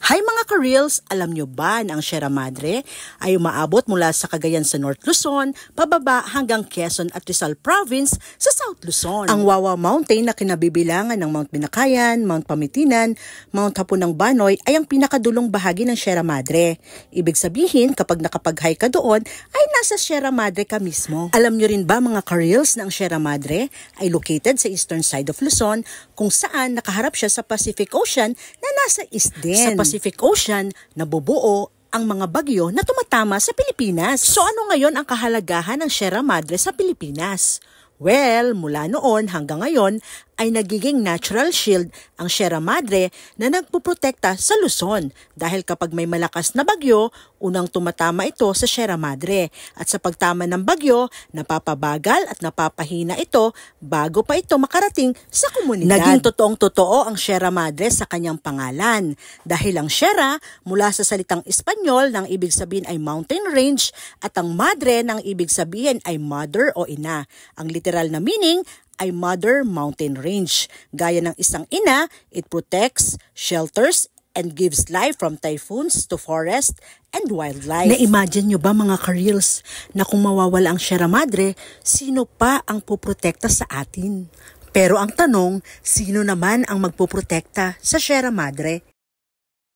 Hi mga ka-reels! Alam nyo ba na ang Sierra Madre ay umaabot mula sa Cagayan sa North Luzon, pababa hanggang Quezon at Rizal Province sa South Luzon. Ang Wawa Mountain na kinabibilangan ng Mount Binakayan, Mount Pamitinan, Mount Hapunang Banoy ay ang pinakadulong bahagi ng Sierra Madre. Ibig sabihin kapag nakapag-hike ka doon ay nasa Sierra Madre ka mismo. Alam nyo rin ba mga ka-reels na ang Sierra Madre ay located sa eastern side of Luzon kung saan nakaharap siya sa Pacific Ocean na nasa east din. Sa Pacific Ocean, nabubuo ang mga bagyo na tumatama sa Pilipinas. So ano ngayon ang kahalagahan ng Sierra Madre sa Pilipinas? Well, mula noon hanggang ngayon ay nagiging natural shield ang Sierra Madre na nagpuprotekta sa Luzon dahil kapag may malakas na bagyo, unang tumatama ito sa Sierra Madre at sa pagtama ng bagyo, napapabagal at napapahina ito bago pa ito makarating sa komunidad. Naging totoong-totoo ang Sierra Madre sa kanyang pangalan dahil ang Sierra mula sa salitang Espanyol nang ibig sabihin ay mountain range at ang Madre nang ibig sabihin ay mother o ina. Ang literal na meaning ay Mother Mountain Range. Gaya ng isang ina, it protects, shelters, and gives life from typhoons to forest and wildlife. Na-imagine nyo ba mga ka-reels na kung mawawala ang Sierra Madre, sino pa ang puprotekta sa atin? Pero ang tanong, sino naman ang magpuprotekta sa Sierra Madre?